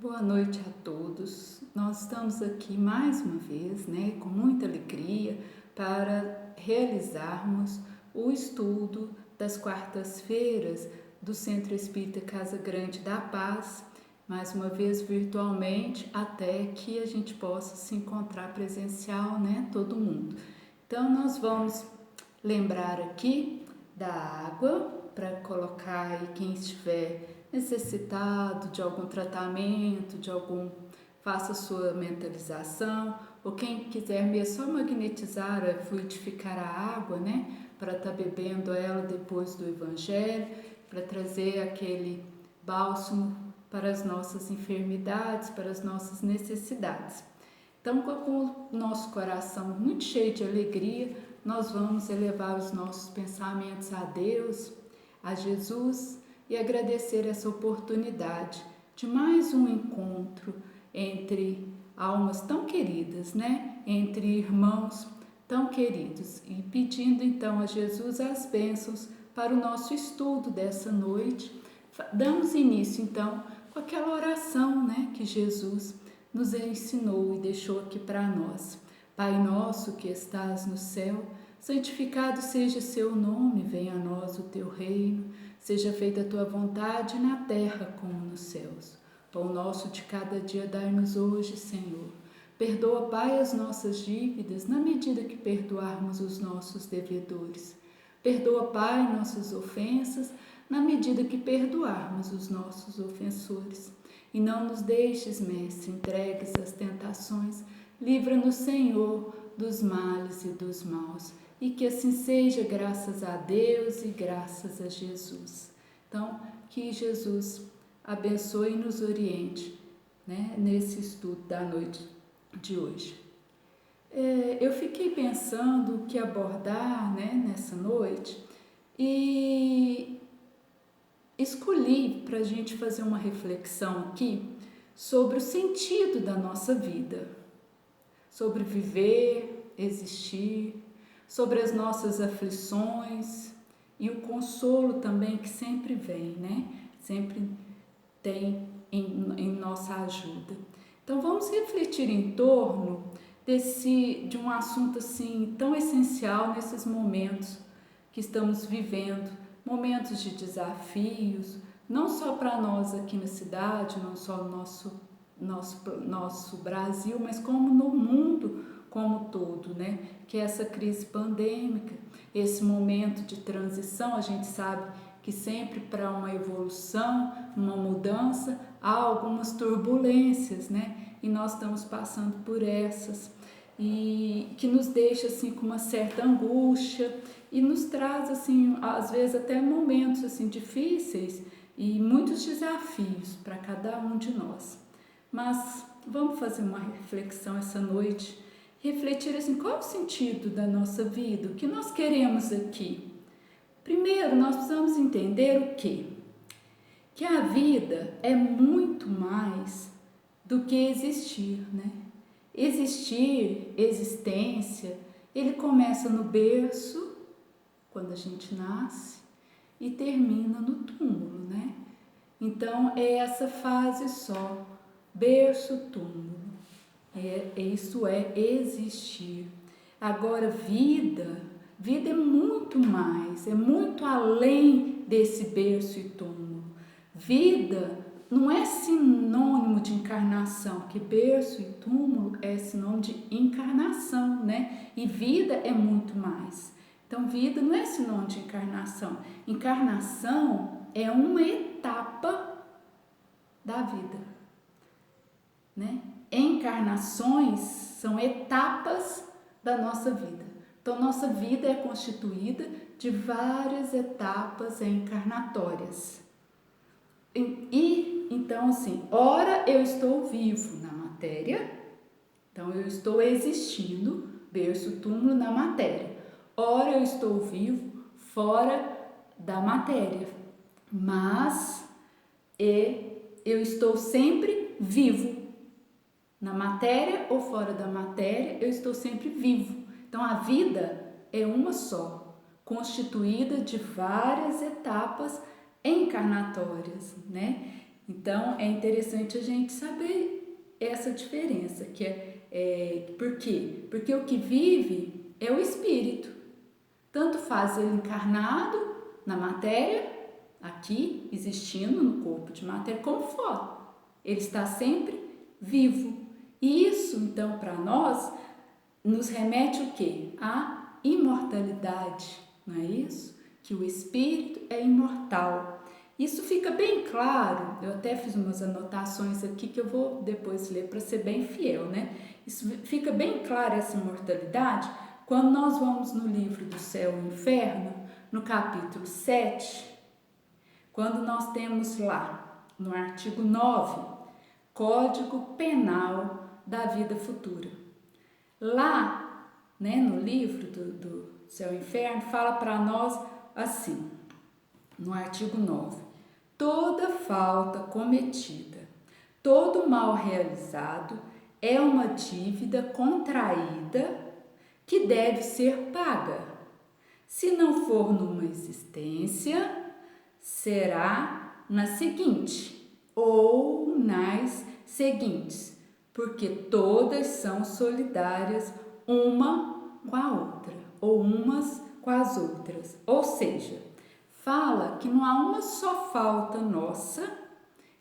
Boa noite a todos. Nós estamos aqui mais uma vez, com muita alegria para realizarmos o estudo das quartas-feiras do Centro Espírita Casa Grande da Paz, mais uma vez virtualmente, até que a gente possa se encontrar presencial, todo mundo. Então nós vamos lembrar aqui da água para colocar aí quem estiver necessitado de algum tratamento, faça sua mentalização, ou quem quiser mesmo só magnetizar, fluidificar a água, para estar bebendo ela depois do Evangelho, para trazer aquele bálsamo para as nossas enfermidades, para as nossas necessidades. Então, com o nosso coração muito cheio de alegria, nós vamos elevar os nossos pensamentos a Deus, a Jesus, e agradecer essa oportunidade de mais um encontro entre almas tão queridas, entre irmãos tão queridos, e pedindo então a Jesus as bênçãos para o nosso estudo dessa noite. Damos início então com aquela oração, que Jesus nos ensinou e deixou aqui para nós. Pai nosso que estás no céu, santificado seja seu nome, venha a nós o teu reino, seja feita a tua vontade na terra como nos céus. Pão nosso de cada dia dai-nos hoje, Senhor. Perdoa, Pai, as nossas dívidas, na medida que perdoarmos os nossos devedores. Perdoa, Pai, nossas ofensas, na medida que perdoarmos os nossos ofensores. E não nos deixes, Mestre, entregues às tentações. Livra-nos, Senhor, dos males e dos maus. E que assim seja, graças a Deus e graças a Jesus. Então, que Jesus abençoe e nos oriente, nesse estudo da noite de hoje. Eu fiquei pensando o que abordar, nessa noite, e escolhi para a gente fazer uma reflexão aqui sobre o sentido da nossa vida, sobre viver, existir, sobre as nossas aflições e o consolo também que sempre vem, sempre tem em nossa ajuda. Então vamos refletir em torno de um assunto assim tão essencial nesses momentos que estamos vivendo, momentos de desafios, não só para nós aqui na cidade, não só no nosso Brasil, mas como no mundo como todo, que é essa crise pandêmica, esse momento de transição. A gente sabe que sempre para uma evolução, uma mudança, há algumas turbulências, e nós estamos passando por essas, e que nos deixa assim com uma certa angústia e nos traz assim às vezes até momentos assim difíceis e muitos desafios para cada um de nós. Mas vamos fazer uma reflexão essa noite, refletir assim, qual é o sentido da nossa vida, o que nós queremos aqui. Primeiro, nós precisamos entender o quê? Que a vida é muito mais do que existir, Existir, existência, ele começa no berço, quando a gente nasce, e termina no túmulo, Então, é essa fase só, berço, túmulo. Isso é existir. Agora, vida é muito mais, é muito além desse berço e túmulo. Vida não é sinônimo de encarnação, que berço e túmulo é sinônimo de encarnação, E vida é muito mais. Então, vida não é sinônimo de encarnação. Encarnação é uma etapa da vida, Encarnações são etapas da nossa vida. Então, nossa vida é constituída de várias etapas encarnatórias. E então, assim, ora eu estou vivo na matéria, então eu estou existindo, berço, túmulo, na matéria. Ora eu estou vivo fora da matéria, mas eu estou sempre vivo. Na matéria ou fora da matéria, eu estou sempre vivo. Então, a vida é uma só, constituída de várias etapas encarnatórias, Então, é interessante a gente saber essa diferença, por quê? Porque o que vive é o espírito. Tanto faz ele encarnado na matéria, aqui, existindo no corpo de matéria, como fora. Ele está sempre vivo. E isso, então, para nós, nos remete o quê? À imortalidade, não é isso? Que o espírito é imortal. Isso fica bem claro, eu até fiz umas anotações aqui que eu vou depois ler para ser bem fiel, né? Isso fica bem claro, essa imortalidade, quando nós vamos no livro do Céu e Inferno, no capítulo 7, quando nós temos lá, no artigo 9, Código Penal da Vida Futura. Lá, né, no livro do Céu e Inferno, fala para nós assim, no artigo 9, toda falta cometida, todo mal realizado é uma dívida contraída que deve ser paga. Se não for numa existência, será na seguinte ou nas seguintes, porque todas são solidárias uma com a outra, ou umas com as outras. Ou seja, fala que não há uma só falta nossa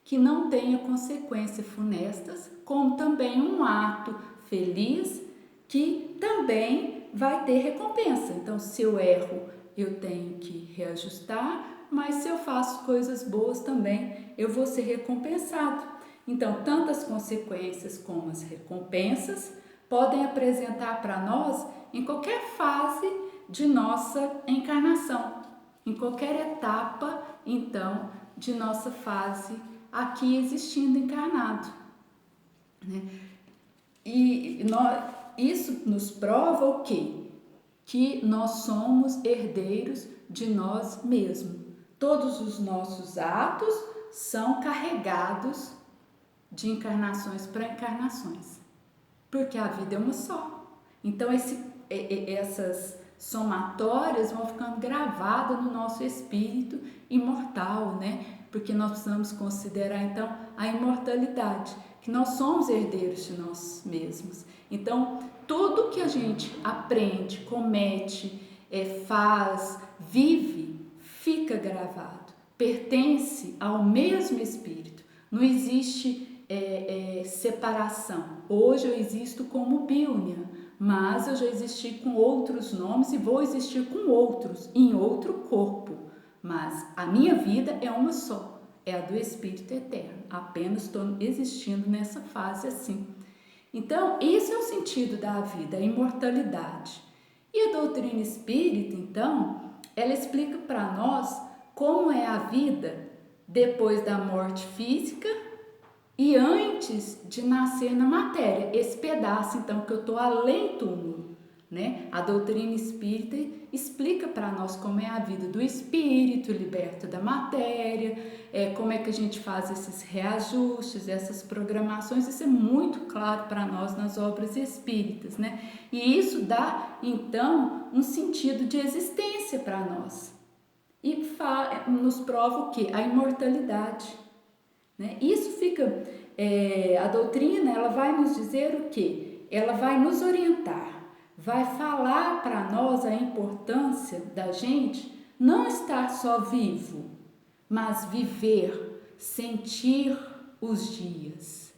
que não tenha consequências funestas, como também um ato feliz que também vai ter recompensa. Então, se eu erro, eu tenho que reajustar, mas se eu faço coisas boas também, eu vou ser recompensado. Então, tanto as consequências como as recompensas podem apresentar para nós em qualquer fase de nossa encarnação, em qualquer etapa, então, de nossa fase aqui existindo encarnado, né? E isso nos prova o quê? Que nós somos herdeiros de nós mesmos. Todos os nossos atos são carregados de encarnações para encarnações, porque a vida é uma só. Então essas somatórias vão ficando gravadas no nosso espírito imortal, né? Porque nós precisamos considerar então a imortalidade, que nós somos herdeiros de nós mesmos. Então, tudo que a gente aprende, comete, faz, vive, fica gravado, pertence ao mesmo espírito. Não existe separação. Hoje eu existo como Bíunia, mas eu já existi com outros nomes e vou existir com outros, em outro corpo. Mas a minha vida é uma só, é a do Espírito Eterno. Apenas estou existindo nessa fase assim. Então, esse é o sentido da vida, a imortalidade. E a doutrina espírita, então, ela explica para nós como é a vida depois da morte física e antes de nascer na matéria. Esse pedaço, então, que eu estou além do túmulo, né? A doutrina espírita explica para nós como é a vida do espírito liberto da matéria, como é que a gente faz esses reajustes, essas programações. Isso é muito claro para nós nas obras espíritas, né? E isso dá, então, um sentido de existência para nós. E nos prova o quê? A imortalidade, né? Isso fica... a doutrina, ela vai nos dizer o quê? Ela vai nos orientar, vai falar para nós a importância da gente não estar só vivo, mas viver, sentir os dias,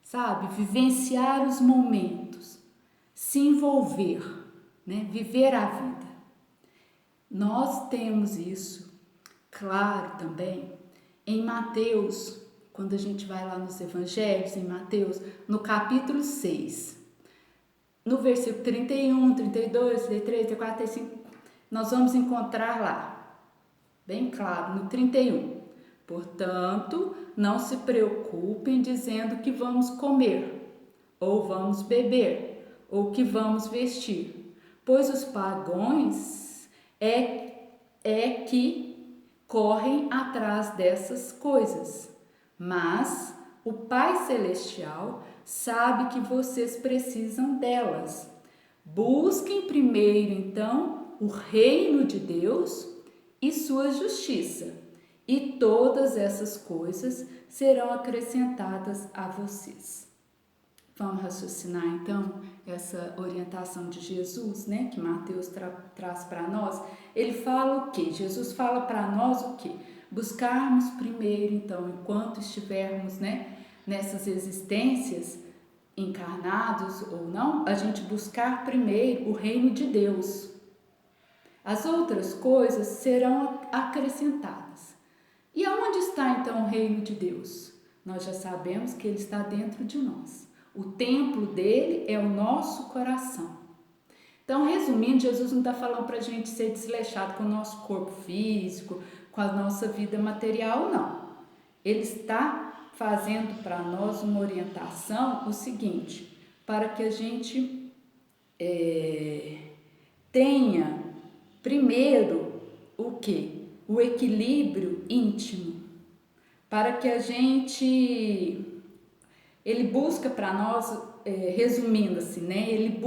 sabe? Vivenciar os momentos, se envolver, né? Viver a vida. Nós temos isso, claro, também em Mateus, quando a gente vai lá nos evangelhos, em Mateus, no capítulo 6, no versículo 31, 32, 33, 34, 35, nós vamos encontrar lá, bem claro, no 31. Portanto, não se preocupem dizendo que vamos comer, ou vamos beber, ou que vamos vestir, pois os pagãos é que correm atrás dessas coisas. Mas o Pai Celestial sabe que vocês precisam delas. Busquem primeiro, então, o reino de Deus e sua justiça, e todas essas coisas serão acrescentadas a vocês. Vamos raciocinar então essa orientação de Jesus, né, que Mateus traz para nós. Ele fala o quê? Jesus fala para nós o quê? Buscarmos primeiro, então, enquanto estivermos, né, nessas existências, encarnados ou não, a gente buscar primeiro o reino de Deus. As outras coisas serão acrescentadas. E aonde está então o reino de Deus? Nós já sabemos que ele está dentro de nós. O templo dele é o nosso coração. Então, resumindo, Jesus não está falando para a gente ser desleixado com o nosso corpo físico, com a nossa vida material, não. Ele está fazendo para nós uma orientação, o seguinte, para que a gente tenha primeiro o quê? O equilíbrio íntimo, para que a gente, ele busca para nós, resumindo assim, né? Ele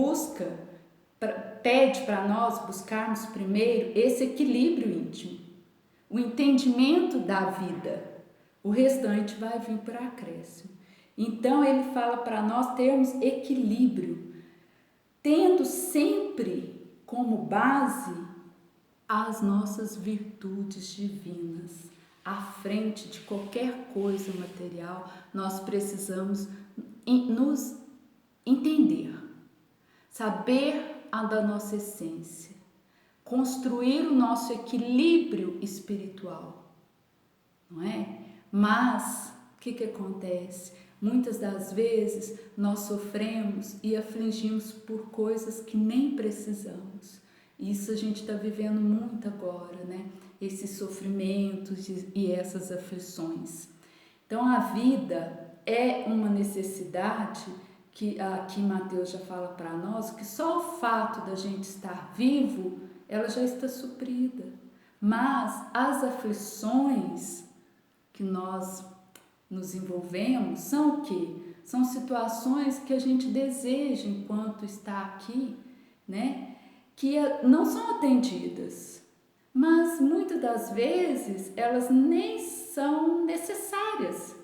pede para nós buscarmos primeiro esse equilíbrio íntimo, o entendimento da vida. O restante vai vir por acréscimo. Então ele fala para nós termos equilíbrio, tendo sempre como base as nossas virtudes divinas. À frente de qualquer coisa material, nós precisamos nos entender, saber a da nossa essência, construir o nosso equilíbrio espiritual, não é? Mas o que acontece? Muitas das vezes nós sofremos e afligimos por coisas que nem precisamos. Isso a gente está vivendo muito agora, né? Esses sofrimentos e essas aflições. Então a vida é uma necessidade que aqui Mateus já fala para nós, que só o fato da gente estar vivo, ela já está suprida. Mas as aflições que nós nos envolvemos são o quê? São situações que a gente deseja enquanto está aqui, né? Que não são atendidas, mas muitas das vezes elas nem são necessárias,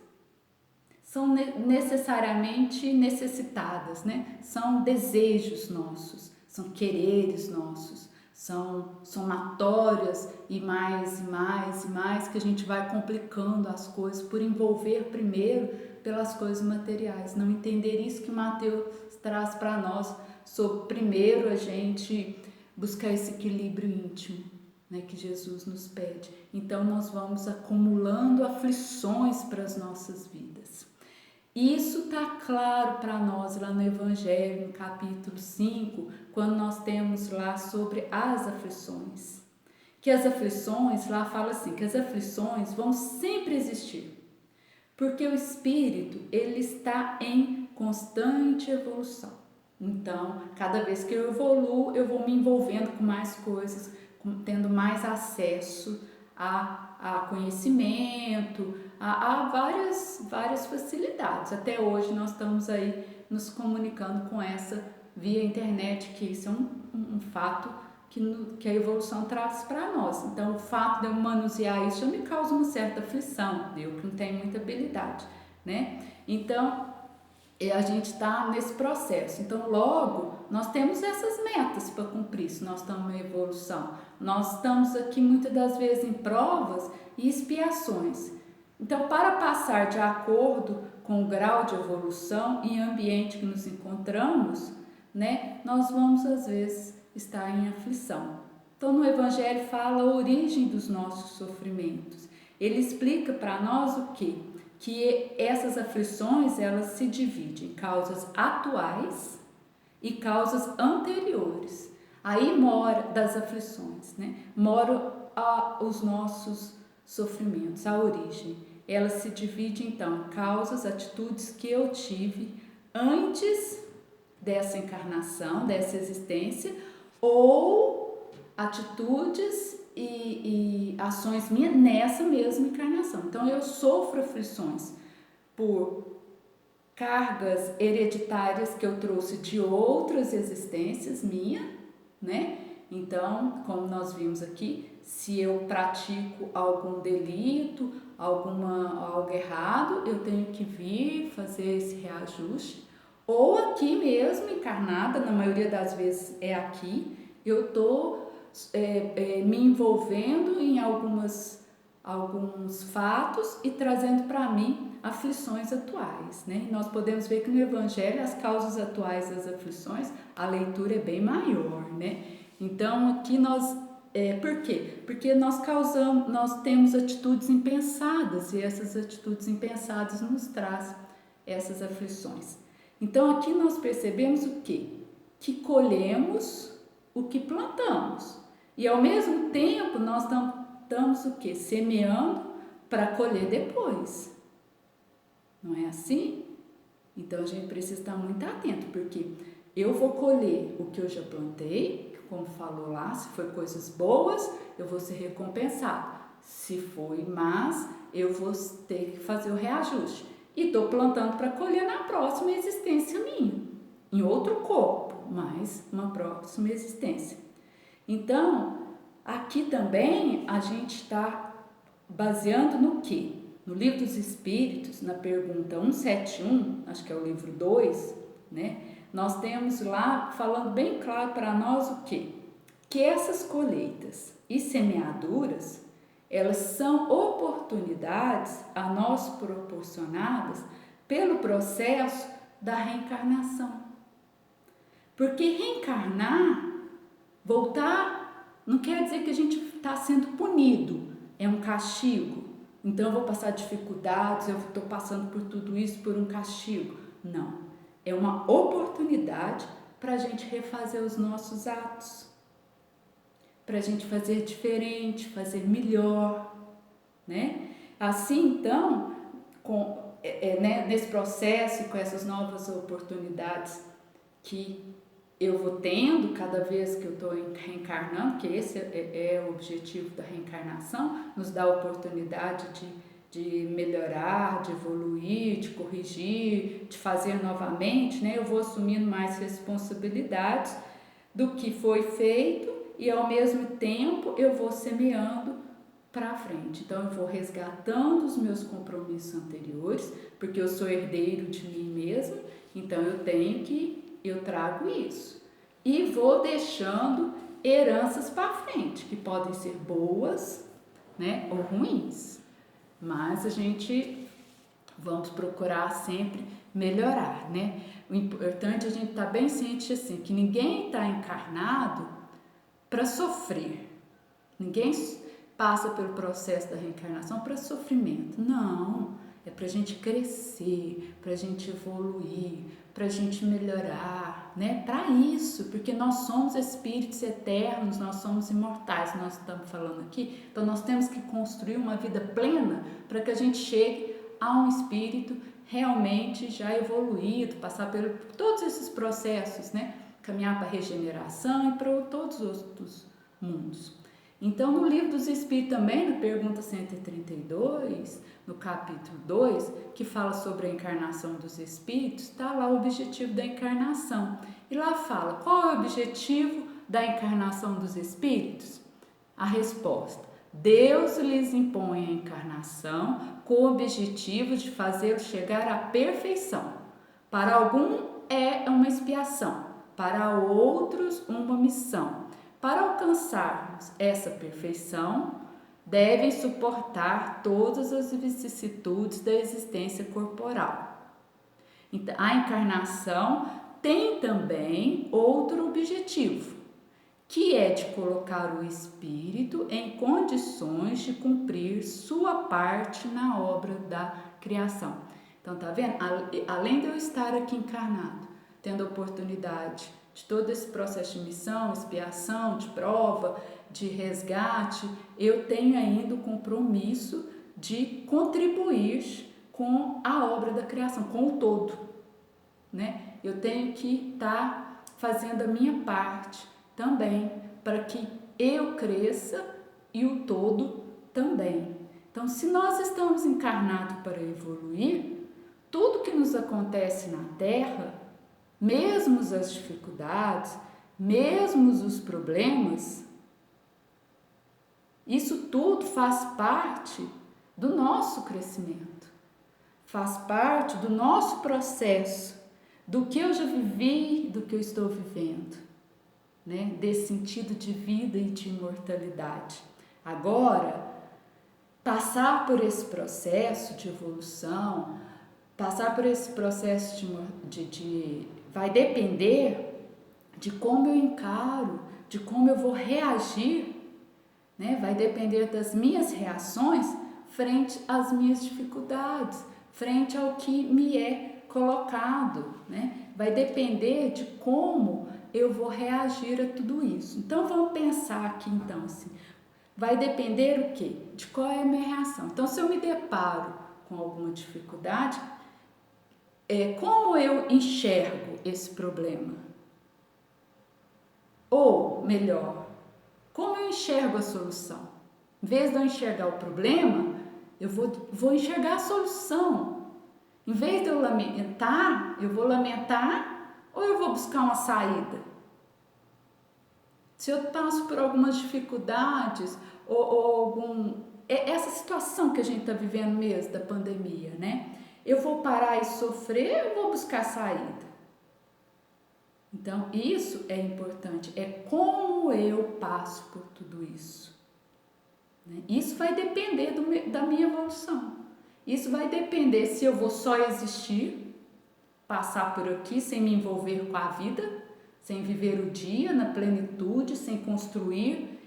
são necessariamente necessitadas, né? São desejos nossos, são quereres nossos, são somatórias e mais que a gente vai complicando as coisas por envolver primeiro pelas coisas materiais. Não entender isso que Mateus traz para nós, sobre primeiro a gente buscar esse equilíbrio íntimo, né, que Jesus nos pede. Então nós vamos acumulando aflições para as nossas vidas. Isso está claro para nós lá no Evangelho, no capítulo 5, quando nós temos lá sobre as aflições. Que as aflições, lá fala assim, que as aflições vão sempre existir, porque o espírito, ele está em constante evolução. Então, cada vez que eu evoluo, eu vou me envolvendo com mais coisas, tendo mais acesso a conhecimento, a várias facilidades. Até hoje nós estamos aí nos comunicando com essa via internet, que isso é um fato que a evolução traz para nós. Então, o fato de eu manusear isso já me causa uma certa aflição, eu que não tenho muita habilidade, né? Então, a gente está nesse processo. Então, logo, nós temos essas metas para cumprir, se nós estamos em evolução. Nós estamos aqui muitas das vezes em provas e expiações. Então, para passar de acordo com o grau de evolução e ambiente que nos encontramos, né, nós vamos às vezes estar em aflição. Então, no Evangelho fala a origem dos nossos sofrimentos. Ele explica para nós o quê? Que essas aflições, elas se dividem em causas atuais e causas anteriores. Aí mora das aflições, né? Moram os nossos sofrimentos, a origem. Ela se divide então em causas, atitudes que eu tive antes dessa encarnação, dessa existência, ou atitudes e ações minhas nessa mesma encarnação. Então eu sofro aflições por cargas hereditárias que eu trouxe de outras existências minhas, né? Então, como nós vimos aqui, se eu pratico algum delito, algo errado, eu tenho que vir fazer esse reajuste. Ou aqui mesmo, encarnada, na maioria das vezes é aqui, eu estou me envolvendo em alguns fatos e trazendo para mim aflições atuais, né? Nós podemos ver que no Evangelho as causas atuais das aflições, a leitura é bem maior, né? Então aqui por quê? Porque nós temos atitudes impensadas e essas atitudes impensadas nos trazem essas aflições. Então aqui nós percebemos o quê? Que colhemos o que plantamos e ao mesmo tempo nós estamos o quê? Semeando para colher depois. Não é assim? Então a gente precisa estar muito atento, porque eu vou colher o que eu já plantei, como falou lá, se foi coisas boas, eu vou ser recompensado. Se foi más, eu vou ter que fazer o reajuste. E estou plantando para colher na próxima existência minha, em outro corpo, mas uma próxima existência. Então, aqui também a gente está baseando no quê? No Livro dos Espíritos, na pergunta 171, acho que é o livro 2, né? Nós temos lá falando bem claro para nós o quê? Que essas colheitas e semeaduras, elas são oportunidades a nós proporcionadas pelo processo da reencarnação. Porque reencarnar, voltar, não quer dizer que a gente está sendo punido, é um castigo. Então eu vou passar dificuldades, eu estou passando por tudo isso por um castigo. Não, é uma oportunidade para a gente refazer os nossos atos, para a gente fazer diferente, fazer melhor, né? Assim, então, nesse processo e com essas novas oportunidades que eu vou tendo cada vez que eu estou reencarnando, que esse é o objetivo da reencarnação, nos dá a oportunidade de melhorar, de evoluir, de corrigir, de fazer novamente, né? Eu vou assumindo mais responsabilidades do que foi feito e ao mesmo tempo eu vou semeando para frente. Então eu vou resgatando os meus compromissos anteriores, porque eu sou herdeiro de mim mesmo, então eu trago isso e vou deixando heranças para frente, que podem ser boas, né, ou ruins, mas a gente vamos procurar sempre melhorar, né? O importante é a gente estar bem ciente assim, que ninguém está encarnado para sofrer, ninguém passa pelo processo da reencarnação para sofrimento, não, é para a gente crescer, para a gente evoluir, para a gente melhorar, né? Para isso, porque nós somos espíritos eternos, nós somos imortais, nós estamos falando aqui, então nós temos que construir uma vida plena para que a gente chegue a um espírito realmente já evoluído, passar por todos esses processos, né? Caminhar para a regeneração e para todos os outros mundos. Então, no Livro dos Espíritos também, na pergunta 132, no capítulo 2, que fala sobre a encarnação dos espíritos, está lá o objetivo da encarnação. E lá fala, qual é o objetivo da encarnação dos espíritos? A resposta, Deus lhes impõe a encarnação com o objetivo de fazê-los chegar à perfeição. Para algum é uma expiação, para outros uma missão. Para alcançarmos essa perfeição, devem suportar todas as vicissitudes da existência corporal. Então, a encarnação tem também outro objetivo, que é de colocar o espírito em condições de cumprir sua parte na obra da criação. Então, tá vendo? Além de eu estar aqui encarnado, tendo a oportunidade de todo esse processo de missão, expiação, de prova, de resgate, eu tenho ainda o compromisso de contribuir com a obra da criação, com o todo, né? Eu tenho que estar fazendo a minha parte também, para que eu cresça e o todo também. Então, se nós estamos encarnados para evoluir, tudo que nos acontece na Terra, mesmo as dificuldades, mesmo os problemas, isso tudo faz parte do nosso crescimento, faz parte do nosso processo, do que eu já vivi, do que eu estou vivendo, né? Desse sentido de vida e de imortalidade. Agora, passar por esse processo de evolução, passar por esse processo vai depender de como eu encaro, de como eu vou reagir, né? Vai depender das minhas reações frente às minhas dificuldades, frente ao que me é colocado, né? Vai depender de como eu vou reagir a tudo isso. Então vamos pensar aqui então assim, vai depender o quê? De qual é a minha reação. Então se eu me deparo com alguma dificuldade, como eu enxergo esse problema? Ou melhor, como eu enxergo a solução? Em vez de eu enxergar o problema, eu vou enxergar a solução. Em vez de eu lamentar, eu vou lamentar ou eu vou buscar uma saída? Se eu passo por algumas dificuldades essa situação que a gente está vivendo mesmo da pandemia, né? Eu vou parar e sofrer ou eu vou buscar saída? Então, isso é importante, é como eu passo por tudo isso. Né? Isso vai depender da minha evolução. Isso vai depender se eu vou só existir, passar por aqui sem me envolver com a vida, sem viver o dia na plenitude, sem construir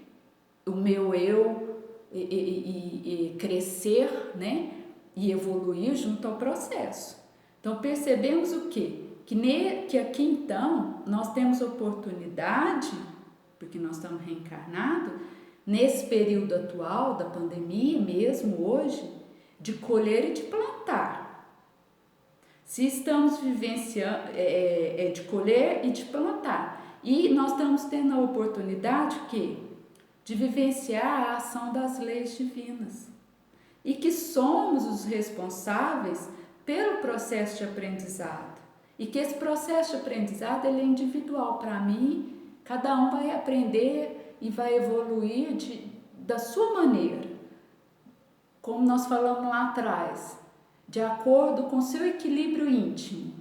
o meu eu e crescer, né? E evoluir junto ao processo. Então, percebemos o quê? Que aqui então nós temos oportunidade, porque nós estamos reencarnados, nesse período atual da pandemia mesmo hoje, de colher e de plantar. Se estamos vivenciando, de colher e de plantar. E nós estamos tendo a oportunidade de vivenciar a ação das leis divinas. E que somos os responsáveis pelo processo de aprendizado. E que esse processo de aprendizado ele é individual para mim, cada um vai aprender e vai evoluir da sua maneira. Como nós falamos lá atrás, de acordo com seu equilíbrio íntimo,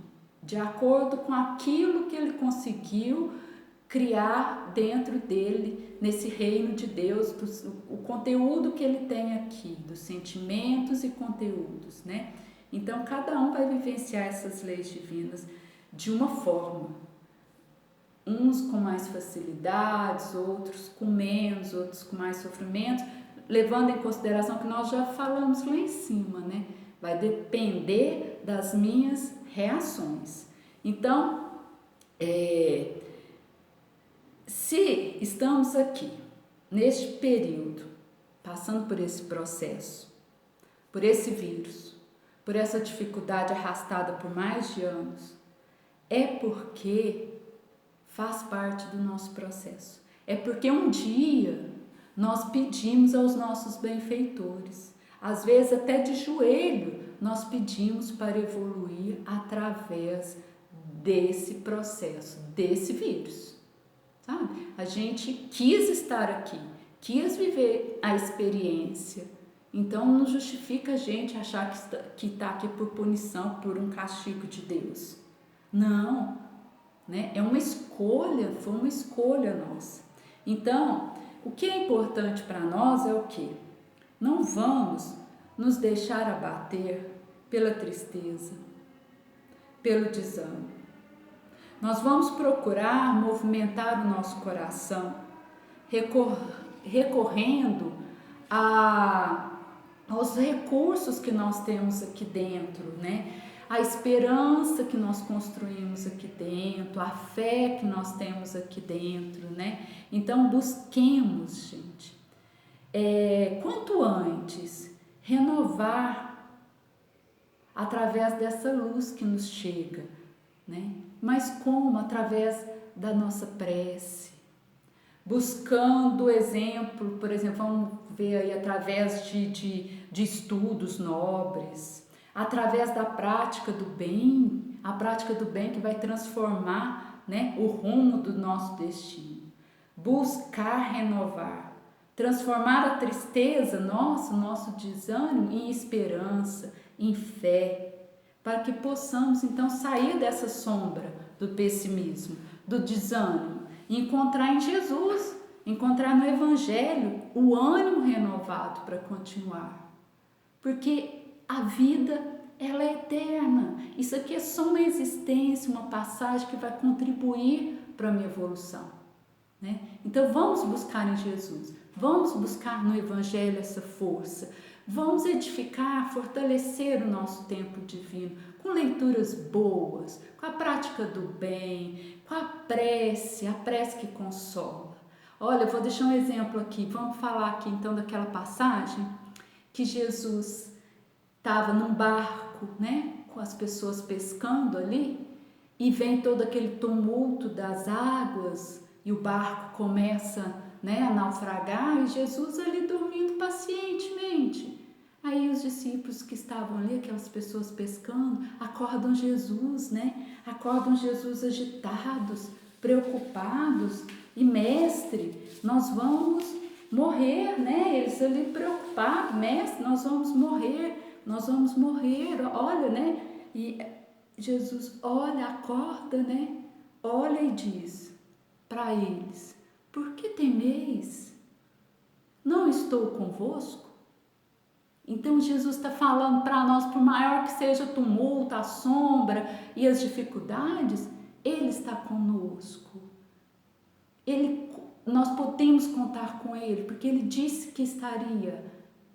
de acordo com aquilo que ele conseguiu criar dentro dele, nesse reino de Deus, o conteúdo que ele tem aqui, dos sentimentos e conteúdos, né? Então, cada um vai vivenciar essas leis divinas de uma forma. Uns com mais facilidades, outros com menos, outros com mais sofrimento, levando em consideração que nós já falamos lá em cima, né? Vai depender das minhas reações. Então, se estamos aqui, neste período, passando por esse processo, por esse vírus, por essa dificuldade arrastada por mais de anos, é porque faz parte do nosso processo. É porque um dia nós pedimos aos nossos benfeitores, às vezes até de joelho, nós pedimos para evoluir através desse processo, desse vírus, sabe? A gente quis estar aqui, quis viver a experiência. Então não justifica a gente achar que está aqui por punição, por um castigo de Deus. Não, né? É uma escolha, foi uma escolha nossa. Então, o que é importante para nós é o quê? Não vamos nos deixar abater pela tristeza, pelo desânimo. Nós vamos procurar movimentar o nosso coração, recorrendo aos recursos que nós temos aqui dentro, né? A esperança que nós construímos aqui dentro, a fé que nós temos aqui dentro, né? Então busquemos, gente, quanto antes, renovar através dessa luz que nos chega, né? Mas como? Através da nossa prece, buscando exemplo, por exemplo, vamos ver aí através de estudos nobres, através da prática do bem, a prática do bem que vai transformar, né, o rumo do nosso destino. Buscar renovar, transformar a tristeza, nosso desânimo, em esperança, em fé, para que possamos então sair dessa sombra do pessimismo, do desânimo, e encontrar em Jesus, encontrar no Evangelho o ânimo renovado para continuar. Porque a vida, ela é eterna. Isso aqui é só uma existência, uma passagem que vai contribuir para a minha evolução, né? Então vamos buscar em Jesus, vamos buscar no Evangelho essa força, vamos edificar, fortalecer o nosso tempo divino com leituras boas, com a prática do bem, com a prece que consola. Olha, eu vou deixar um exemplo aqui, vamos falar aqui então daquela passagem que Jesus estava num barco, né, com as pessoas pescando ali, e vem todo aquele tumulto das águas e o barco começa, né, a naufragar, e Jesus ali dormindo pacientemente. Aí os discípulos que estavam ali, aquelas pessoas pescando, acordam Jesus, né? Acordam Jesus agitados, preocupados, e mestre, nós vamos morrer, né? Eles ali preocupados, mestre, nós vamos morrer, olha, né? E Jesus olha, acorda, né? Olha e diz para eles: por que temeis? Não estou convosco? Então Jesus está falando para nós, por maior que seja o tumulto, a sombra e as dificuldades, Ele está conosco. Nós podemos contar com Ele, porque Ele disse que estaria.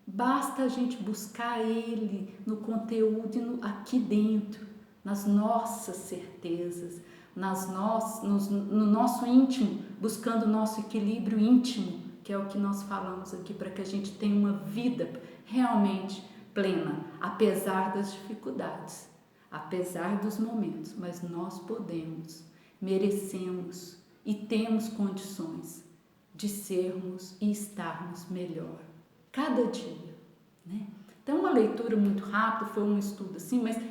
Basta a gente buscar Ele no conteúdo e aqui dentro, nas nossas certezas, no nosso íntimo, buscando o nosso equilíbrio íntimo, que é o que nós falamos aqui, para que a gente tenha uma vida realmente plena, apesar das dificuldades, apesar dos momentos, mas nós podemos, merecemos e temos condições de sermos e estarmos melhor cada dia, né? Então, uma leitura muito rápida, foi um estudo assim, mas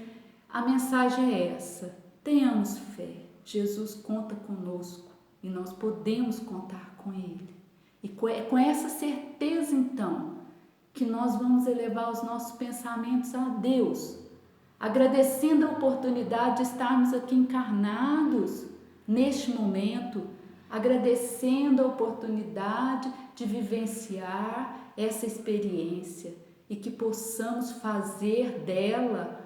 a mensagem é essa: tenhamos fé, Jesus conta conosco e nós podemos contar com Ele. E com essa certeza, então, que nós vamos elevar os nossos pensamentos a Deus, agradecendo a oportunidade de estarmos aqui encarnados neste momento, agradecendo a oportunidade de vivenciar essa experiência e que possamos fazer dela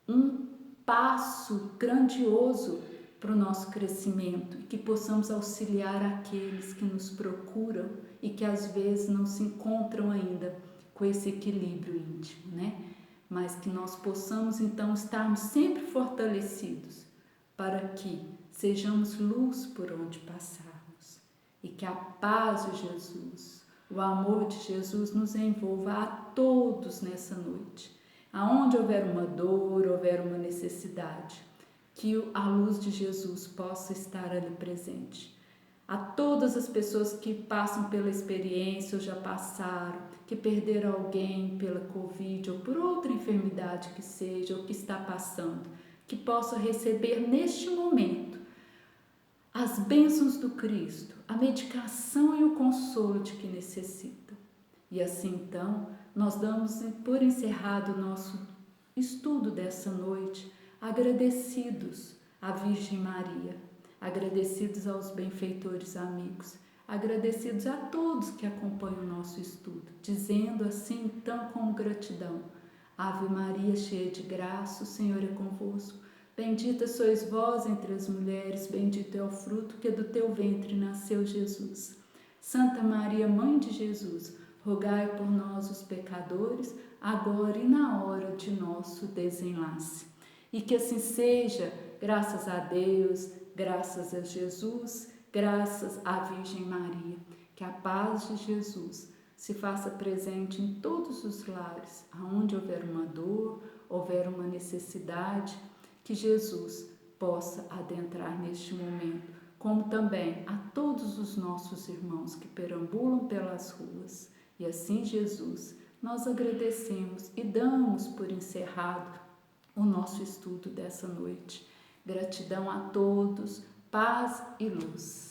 um passo grandioso para o nosso crescimento e que possamos auxiliar aqueles que nos procuram e que às vezes não se encontram ainda com esse equilíbrio íntimo, né? Mas que nós possamos então estarmos sempre fortalecidos para que sejamos luz por onde passarmos e que a paz de Jesus, o amor de Jesus nos envolva a todos nessa noite. Aonde houver uma dor, houver uma necessidade, que a luz de Jesus possa estar ali presente. A todas as pessoas que passam pela experiência ou já passaram, que perderam alguém pela Covid ou por outra enfermidade que seja, ou que está passando, que possam receber neste momento as bênçãos do Cristo, a medicação e o consolo de que necessitam. E assim então, nós damos por encerrado o nosso estudo dessa noite, agradecidos à Virgem Maria, agradecidos aos benfeitores amigos, agradecidos a todos que acompanham o nosso estudo, dizendo assim então com gratidão: Ave Maria, cheia de graça, o Senhor é convosco. Bendita sois vós entre as mulheres, bendito é o fruto que do teu ventre nasceu Jesus. Santa Maria, Mãe de Jesus, rogai por nós os pecadores, agora e na hora de nosso desenlace. E que assim seja, graças a Deus, graças a Jesus, graças à Virgem Maria. Que a paz de Jesus se faça presente em todos os lares, aonde houver uma dor, houver uma necessidade, que Jesus possa adentrar neste momento, como também a todos os nossos irmãos que perambulam pelas ruas. E assim, Jesus, nós agradecemos e damos por encerrado o nosso estudo dessa noite. Gratidão a todos, paz e luz.